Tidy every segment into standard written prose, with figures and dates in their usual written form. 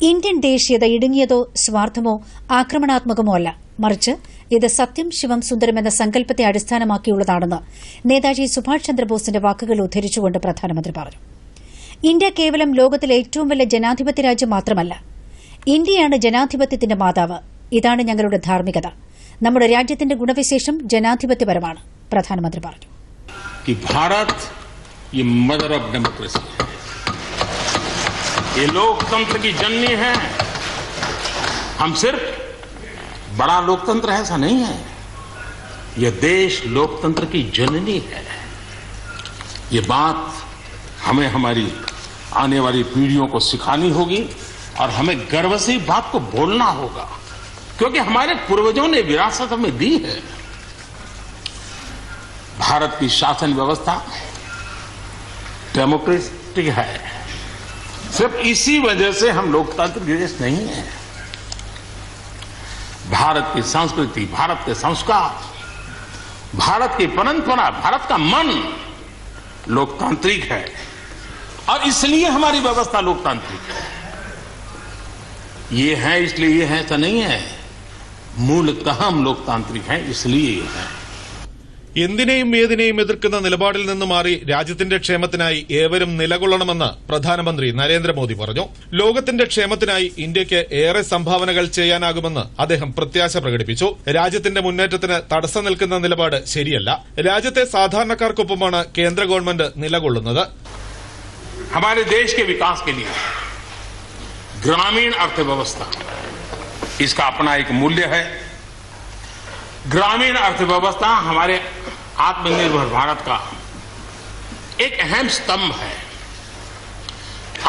Indian ദേശീയത ഇടുങ്ങിയതോ സ്വാർത്ഥമോ ആക്രമണാത്മകമോ അല്ല, മറിച്ച് ഇത് സത്യം ശിവം സുന്ദരം എന്ന സങ്കല്പത്തെ അടിസ്ഥാനമാക്കിയുള്ളതാണെന്ന് നേതാജി സുഭാഷ് ചന്ദ്രബോസിന്റെ വാക്കുകൾ ഉദ്ധരിച്ചുകൊണ്ട് പ്രധാനമന്ത്രി പറഞ്ഞു. ഇന്ത്യ കേവലം ലോകത്തിലെ ഏറ്റവും വലിയ ജനാധിപത്യ രാജ്യം മാത്രമല്ല, ഇന്ത്യയാണ് ജനാധിപത്യത്തിന്റെ മാതാവ്. ഇതാണ് ഞങ്ങളുടെ ധാർമ്മികത. നമ്മുടെ രാജ്യത്തിന്റെ ഗുണവിശേഷം ജനാധിപത്യപരമാണ്. പ്രധാനമന്ത്രി പറഞ്ഞു. ये मदर ऑफ डेमोक्रेसी है, ये लोकतंत्र की जननी है. हम सिर्फ बड़ा लोकतंत्र है ऐसा नहीं है, यह देश लोकतंत्र की जननी है. ये बात हमें हमारी आने वाली पीढ़ियों को सिखानी होगी और हमें गर्व से बात को बोलना होगा, क्योंकि हमारे पूर्वजों ने विरासत हमें दी है. भारत की शासन व्यवस्था डेमोक्रेटिक है. सिर्फ इसी वजह से हम लोकतांत्रिक देश नहीं है. भारत की संस्कृति, भारत के संस्कार, भारत की परंपरा, भारत का मन लोकतांत्रिक है और इसलिए हमारी व्यवस्था लोकतांत्रिक है. ये है इसलिए ये है ऐसा नहीं है, मूलतः हम लोकतांत्रिक हैं इसलिए ये है. എന്തിനേയും ഏതിനേയും എതിർക്കുന്ന നിലപാടിൽ നിന്ന് മാറി രാജ്യത്തിന്റെ ക്ഷേമത്തിനായി ഏവരും നിലകൊള്ളണമെന്ന് പ്രധാനമന്ത്രി നരേന്ദ്രമോദി പറഞ്ഞു. ലോകത്തിന്റെ ക്ഷേമത്തിനായി ഇന്ത്യയ്ക്ക് ഏറെ സംഭാവനകൾ ചെയ്യാനാകുമെന്ന് അദ്ദേഹം പ്രത്യാശ പ്രകടിപ്പിച്ചു. രാജ്യത്തിന്റെ മുന്നേറ്റത്തിന് തടസ്സം നിൽക്കുന്ന നിലപാട് ശരിയല്ല. രാജ്യത്തെ സാധാരണക്കാർക്കൊപ്പമാണ് കേന്ദ്ര ഗവൺമെന്റ് നിലകൊള്ളുന്നത്. हमारे देश के विकास के लिए ग्रामीण अर्थव्यवस्था इसका अपना एक मूल्य है. ग्रामीण अर्थव्यवस्था हमारे आत्मनिर्भर भारत का एक अहम स्तंभ है.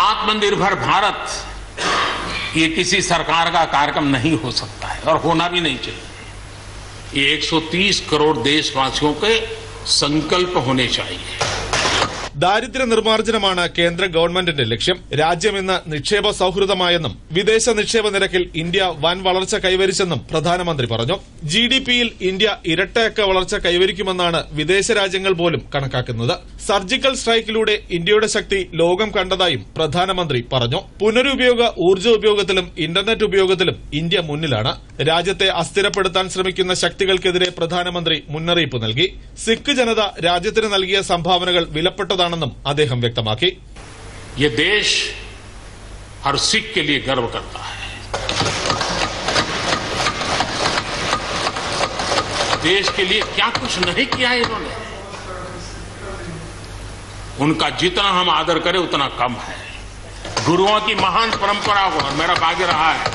आत्मनिर्भर भारत ये किसी सरकार का कार्यक्रम नहीं हो सकता है और होना भी नहीं चाहिए. ये 130 करोड़ देशवासियों के संकल्प होने चाहिए. ദാരിദ്ര്യ നിർമ്മാർജ്ജനമാണ് കേന്ദ്ര ഗവൺമെന്റിന്റെ ലക്ഷ്യം. രാജ്യം ഇന്ന് നിക്ഷേപ സൌഹൃദമായെന്നും വിദേശ നിക്ഷേപ നിരക്കിൽ ഇന്ത്യ വൻ വളർച്ച കൈവരിച്ചെന്നും പ്രധാനമന്ത്രി പറഞ്ഞു. ജിഡിപിയിൽ ഇന്ത്യ ഇരട്ടയക്ക വളർച്ച കൈവരിക്കുമെന്നാണ് വിദേശ രാജ്യങ്ങൾ പോലും കണക്കാക്കുന്നത്. സർജിക്കൽ സ്ട്രൈക്കിലൂടെ ഇന്ത്യയുടെ ശക്തി ലോകം കണ്ടതായും പ്രധാനമന്ത്രി പറഞ്ഞു. പുനരുപയോഗ ഊർജ്ജ ഉപയോഗത്തിലും ഇന്റർനെറ്റ് ഉപയോഗത്തിലും ഇന്ത്യ മുന്നിലാണ്. രാജ്യത്തെ അസ്ഥിരപ്പെടുത്താൻ ശ്രമിക്കുന്ന ശക്തികൾക്കെതിരെ പ്രധാനമന്ത്രി മുന്നറിയിപ്പ് നൽകി. സിഖ് ജനത രാജ്യത്തിന് നൽകിയ സംഭാവനകൾ വിലപ്പെട്ടതാണെന്നും അദ്ദേഹം വ്യക്തമാക്കി. ये देश हर सिख के लिए गर्व करता है. देश के लिए क्या कुछ नहीं किया इन्होंने. उनका जितना हम आदर करें उतना कम है. गुरुओं की महान परंपरा को, और मेरा भाग्य रहा है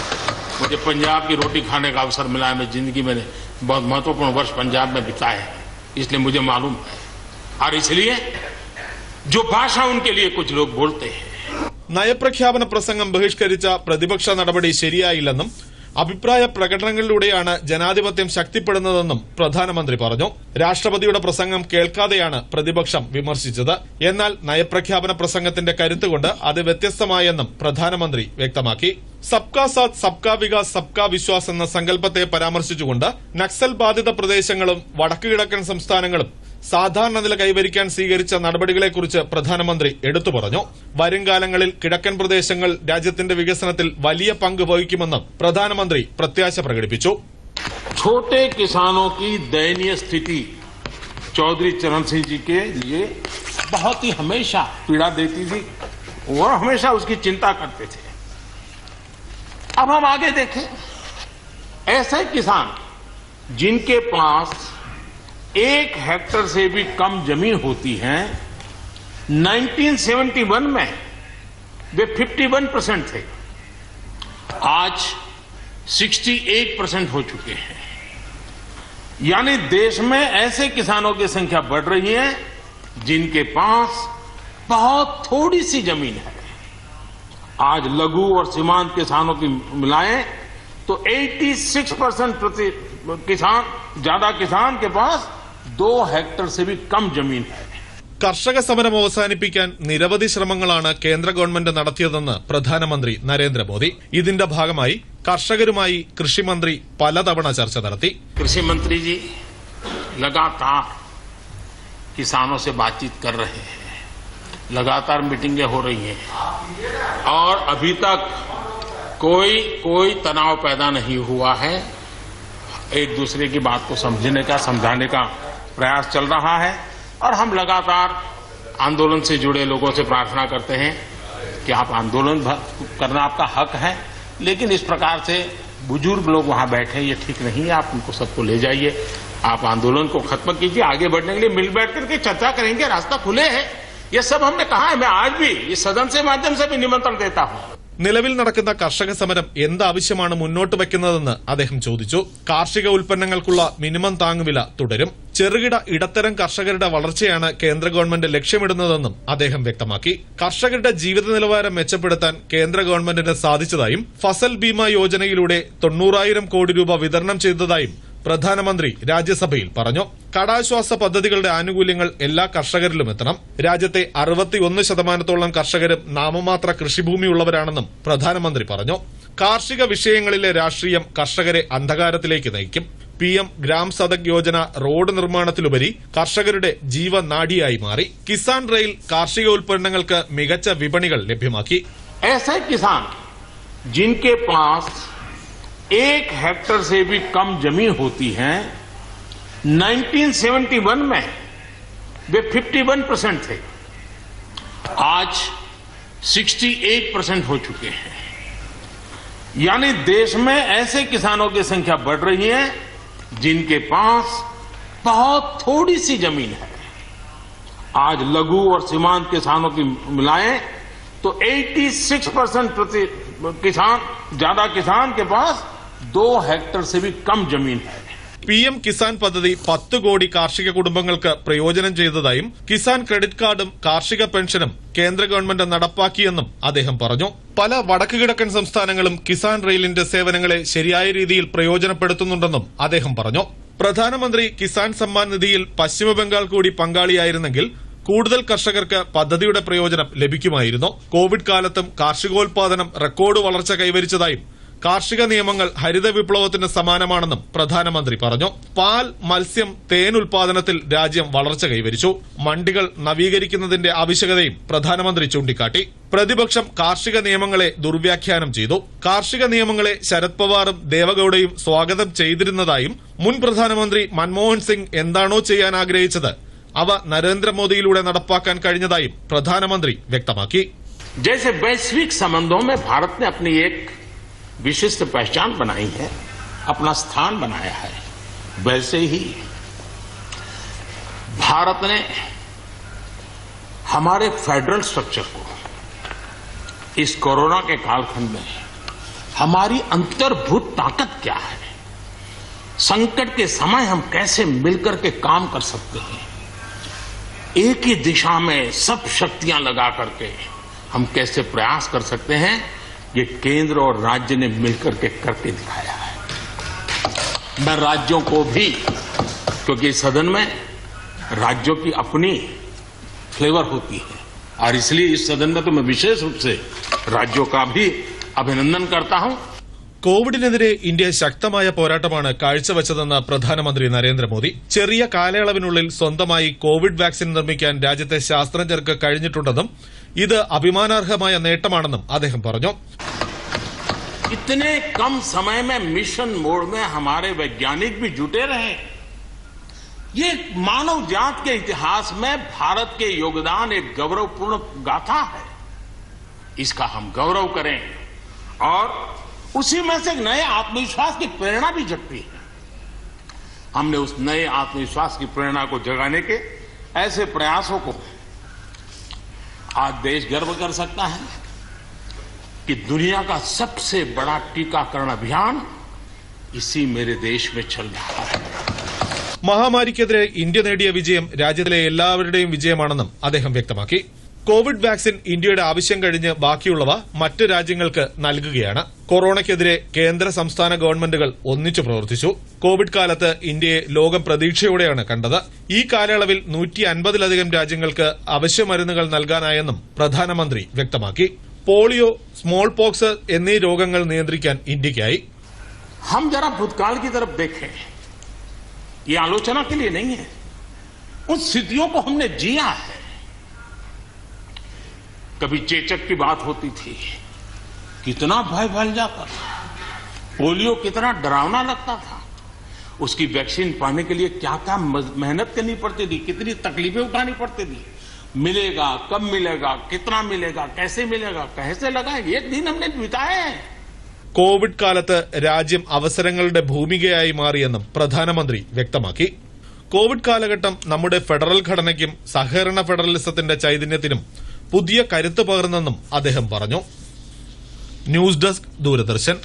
मुझे पंजाब की रोटी खाने का अवसर मिला है. मैं जिंदगी में बहुत महत्वपूर्ण वर्ष पंजाब में बिताए हैं, इसलिए मुझे मालूम है. और इसलिए जो भाषा उनके लिए कुछ लोग बोलते हैं. നയപ്രഖ്യാപന പ്രസംഗം ബഹിഷ്കരിച്ച പ്രതിപക്ഷ നടപടി ശരിയായില്ലെന്നും അഭിപ്രായ പ്രകടനങ്ങളിലൂടെയാണ് ജനാധിപത്യം ശക്തിപ്പെടുന്നതെന്നും പ്രധാനമന്ത്രി പറഞ്ഞു. രാഷ്ട്രപതിയുടെ പ്രസംഗം കേൾക്കാതെയാണ് പ്രതിപക്ഷം വിമർശിച്ചത്. എന്നാൽ നയപ്രഖ്യാപന പ്രസംഗത്തിന്റെ കരുത്തുകൊണ്ട് അത് വ്യത്യസ്തമായെന്നും പ്രധാനമന്ത്രി വ്യക്തമാക്കി. സബ്കാ സാത്ത് സബ്കാ വികാസ് സബ്കാ വിശ്വാസ് എന്ന സങ്കല്പത്തെ പരാമർശിച്ചുകൊണ്ട് നക്സൽ ബാധിത പ്രദേശങ്ങളും വടക്കുകിഴക്കൻ സംസ്ഥാനങ്ങളും സാധാരണ നില കൈവരിക്കാൻ സ്വീകരിച്ച നടപടികളെക്കുറിച്ച് പ്രധാനമന്ത്രി എടുത്തു പറഞ്ഞു. വരുംകാലങ്ങളിൽ കിഴക്കൻ പ്രദേശങ്ങൾ രാജ്യത്തിന്റെ വികസനത്തിൽ വലിയ പങ്ക് വഹിക്കുമെന്നും പ്രധാനമന്ത്രി പ്രത്യാശ പ്രകടിപ്പിച്ചു. छोटे किसानों की दयनीय स्थिति चौधरी चरण सिंह जी के लिए बहुत ही हमेशा पीड़ा देती थी. वो हमेशा उसकी चिंता करते थे. अब हम आगे देखें, ऐसे किसान जिनके पास 1 हेक्टेयर से भी कम जमीन होती है, 1971 में वे 51% थे, आज 68% हो चुके हैं. यानी देश में ऐसे किसानों की संख्या बढ़ रही है जिनके पास बहुत थोड़ी सी जमीन है. आज लघु और सीमांत किसानों की मिलाएं तो 86% ज्यादा किसान के पास 2 हेक्टेयर से भी कम जमीन है. കർഷക സമരം അവസാനിപ്പിക്കാൻ നിരവധി ശ്രമങ്ങളാണ് കേന്ദ്ര ഗവൺമെന്റ് നടത്തിയതെന്ന് പ്രധാനമന്ത്രി നരേന്ദ്രമോദി. ഇതിന്റെ ഭാഗമായി കർഷകരുമായി കൃഷിമന്ത്രി പലതവണ ചർച്ച നടത്തി. कृषि मंत्री जी लगातार किसानों से बातचीत कर रहे हैं, लगातार मीटिंगें हो रही हैं और अभी तक कोई तनाव पैदा नहीं हुआ है। एक दूसरे की बात को समझने का, समझाने का प्रयास चल रहा है और हम लगातार आंदोलन से जुड़े लोगों से प्रार्थना करते हैं कि आप आंदोलन करना आपका हक है, लेकिन इस प्रकार से बुजुर्ग लोग वहां बैठे ये ठीक नहीं है। आप उनको सबको ले जाइए, आप आंदोलन को खत्म कीजिए। आगे बढ़ने के लिए मिल बैठ करके चर्चा करेंगे, रास्ता खुले है। ये सब हमने कहा है। मैं आज भी इस सदन से माध्यम से भी निमंत्रण देता हूं। നിലവിൽ നടക്കുന്ന കർഷക സമരം എന്താവശ്യമാണ് മുന്നോട്ട് വയ്ക്കുന്നതെന്ന് അദ്ദേഹം ചോദിച്ചു. കാർഷിക ഉൽപ്പന്നങ്ങൾക്കുള്ള മിനിമം താങ്ങുവില തുടരും. ചെറുകിട ഇടത്തരം കർഷകരുടെ വളർച്ചയാണ് കേന്ദ്ര ഗവൺമെന്റ് ലക്ഷ്യമിടുന്നതെന്നും അദ്ദേഹം വ്യക്തമാക്കി. കർഷകരുടെ ജീവിത നിലവാരം മെച്ചപ്പെടുത്താൻ കേന്ദ്ര ഗവൺമെന്റിന് സാധിച്ചതായും ഫസൽ ബീമ യോജനയിലൂടെ 90,000 കോടി രൂപ വിതരണം ചെയ്തതായും പ്രധാനമന്ത്രി രാജ്യസഭയിൽ പറഞ്ഞു. കടാശ്വാസ പദ്ധതികളുടെ ആനുകൂല്യങ്ങൾ എല്ലാ കർഷകരിലും എത്തണം. രാജ്യത്തെ 61% കർഷകരും നാമമാത്ര കൃഷിഭൂമിയുള്ളവരാണെന്നും പ്രധാനമന്ത്രി പറഞ്ഞു. കാർഷിക വിഷയങ്ങളിലെ രാഷ്ട്രീയം കർഷകരെ അന്ധകാരത്തിലേക്ക് നയിക്കും. PM ഗ്രാം സദക് യോജന റോഡ് നിർമ്മാണത്തിലുപരി കർഷകരുടെ ജീവനാഡിയായി മാറി. കിസാൻ റെയിൽ കാർഷിക ഉൽപ്പന്നങ്ങൾക്ക് മികച്ച വിപണികൾ ലഭ്യമാക്കി. जिनके पास 1 हेक्टेयर से भी कम जमीन होती है, 1971 में वे 51% थे, आज 68% हो चुके हैं। यानी देश में ऐसे किसानों की संख्या बढ़ रही है जिनके पास बहुत थोड़ी सी जमीन है। आज लघु और सीमांत किसानों की मिलाएं तो 86% ज्यादा किसान के पास 2 हेक्टेयर से भी कम जमीन है. PM കിസാൻ പദ്ധതി 10 കോടി കാർഷിക കുടുംബങ്ങൾക്ക് പ്രയോജനം ചെയ്തതായും കിസാൻ ക്രെഡിറ്റ് കാർഡും കാർഷിക പെൻഷനും കേന്ദ്ര ഗവൺമെന്റ് നടപ്പാക്കിയെന്നും അദ്ദേഹം പറഞ്ഞു. പല വടക്കുകിഴക്കൻ സംസ്ഥാനങ്ങളും കിസാൻ റെയിലിന്റെ സേവനങ്ങളെ ശരിയായ രീതിയിൽ പ്രയോജനപ്പെടുത്തുന്നുണ്ടെന്നും അദ്ദേഹം പറഞ്ഞു. പ്രധാനമന്ത്രി കിസാൻ സമ്മാൻ നിധിയിൽ പശ്ചിമബംഗാൾ കൂടി പങ്കാളിയായിരുന്നെങ്കിൽ കൂടുതൽ കർഷകർക്ക് പദ്ധതിയുടെ പ്രയോജനം ലഭിക്കുമായിരുന്നു. കോവിഡ് കാലത്തും കാർഷികോൽപാദനം റെക്കോർഡ് വളർച്ച കൈവരിച്ചതായും കാർഷിക നിയമങ്ങൾ ഹരിത വിപ്ലവത്തിന് സമാനമാണെന്നും പ്രധാനമന്ത്രി പറഞ്ഞു. പാൽ, മത്സ്യം, തേൻ ഉൽപാദനത്തിൽ രാജ്യം വളർച്ച കൈവരിച്ചു. മണ്ഡികൾ നവീകരിക്കുന്നതിന്റെ ആവശ്യകതയും പ്രധാനമന്ത്രി ചൂണ്ടിക്കാട്ടി. പ്രതിപക്ഷം കാർഷിക നിയമങ്ങളെ ദുർവ്യാഖ്യാനം ചെയ്തു. കാർഷിക നിയമങ്ങളെ ശരത് പവാറും ദേവഗൌഡയും സ്വാഗതം ചെയ്തിരുന്നതായും മുൻ പ്രധാനമന്ത്രി മൻമോഹൻ സിംഗ് എന്താണോ ചെയ്യാൻ ആഗ്രഹിച്ചത് അവ നരേന്ദ്രമോദിയിലൂടെ നടപ്പാക്കാൻ കഴിഞ്ഞതായും പ്രധാനമന്ത്രി വ്യക്തമാക്കി. जैसे वैश्विक संबंधों में भारत ने अपनी एक विशिष्ट पहचान बनाई है, अपना स्थान बनाया है, वैसे ही भारत ने हमारे फेडरल स्ट्रक्चर को इस कोरोना के कालखंड में हमारी अंतर्भूत ताकत क्या है, संकट के समय हम कैसे मिलकर के काम कर सकते हैं, एक ही दिशा में सब शक्तियां लगा करके हम कैसे प्रयास कर सकते हैं, ये केंद्र और राज्य ने मिलकर के करके दिखाया है. मैं राज्यों को भी, क्योंकि सदन में राज्यों की अपनी फ्लेवर होती है और इसलिए इस सदन में तो मैं विशेष रूप से राज्यों का भी अभिनंदन करता हूं. കോവിഡിനെതിരെ ഇന്ത്യ ശക്തമായ പോരാട്ടമാണ് കാഴ്ചവച്ചതെന്ന് പ്രധാനമന്ത്രി നരേന്ദ്രമോദി. ചെറിയ കാലയളവിനുള്ളിൽ സ്വന്തമായി കോവിഡ് വാക്സിൻ നിർമ്മിക്കാൻ രാജ്യത്തെ ശാസ്ത്രജ്ഞർക്ക് കഴിഞ്ഞിട്ടുണ്ടെന്നും ഇത് അഭിമാനാർഹമായ നേട്ടമാണെന്നും അദ്ദേഹം പറഞ്ഞു. इतने कम समय में मिशन मोड में हमारे वैज्ञानिक भी जुटे रहे, ये मानव जात के इतिहास में भारत के योगदान एक गौरवपूर्ण गाथा है. इसका हम गौरव करें और उसी में से एक नए आत्मविश्वास की प्रेरणा भी जगती है. हमने उस नए आत्मविश्वास की प्रेरणा को जगाने के ऐसे प्रयासों को आज देश गर्व कर सकता है कि दुनिया का सबसे बड़ा टीकाकरण अभियान इसी मेरे देश में चल रहा है. മഹാമാരിക്കെതിരെ ഇന്ത്യ നേടിയ വിജയം രാജ്യത്തിലെ എല്ലാവരുടെയും വിജയമാണെന്നും അദ്ദേഹം വ്യക്തമാക്കി. കോവിഡ് വാക്സിൻ ഇന്ത്യയുടെ ആവശ്യം കഴിഞ്ഞ് ബാക്കിയുള്ളവ മറ്റ് രാജ്യങ്ങൾക്ക് നൽകുകയാണ്. കൊറോണയ്ക്കെതിരെ കേന്ദ്ര സംസ്ഥാന ഗവൺമെന്റുകൾ ഒന്നിച്ചു പ്രവർത്തിച്ചു. കോവിഡ് കാലത്ത് ഇന്ത്യയെ ലോകം പ്രതീക്ഷയോടെയാണ് കണ്ടത്. ഈ കാലയളവിൽ 150-ലധികം രാജ്യങ്ങൾക്ക് അവശ്യ മരുന്നുകൾ നൽകാനായെന്നും പ്രധാനമന്ത്രി വ്യക്തമാക്കി. പോളിയോ, സ്മോൾ പോക്സ് എന്നീ രോഗങ്ങൾ നിയന്ത്രിക്കാൻ ഇന്ത്യയ്ക്കായി. हम जरा भूतकाल की तरफ देखें, ये आलोचना के लिए नहीं है, उन स्थितियों को हमने जिया है. कभी चेचक की बात होती थी कितना भय फैल जाता था, पोलियो कितना डरावना लगता था। उसकी वैक्सीन पाने के लिए क्या क्या मेहनत करनी पड़ती थी, कितनी तकलीफें उठानी पड़ती थी। मिलेगा, कब मिलेगा, कितना मिलेगा, कैसे मिलेगा, कैसे लगा, ये दिन हमने बिताए हैं। കോവിഡ് കാലത്ത് രാജ്യം അവസരങ്ങളുടെ ഭൂമികയായി മാറിയെന്നും പ്രധാനമന്ത്രി വ്യക്തമാക്കി. കോവിഡ് കാലഘട്ടം നമ്മുടെ ഫെഡറൽ ഘടനയ്ക്കും സഹകരണ ഫെഡറലിസത്തിന്റെ ചൈതന്യത്തിനും പുതിയ കരുത്ത് പകർന്നെന്നും അദ്ദേഹം പറഞ്ഞു. News desk, Doordarshan.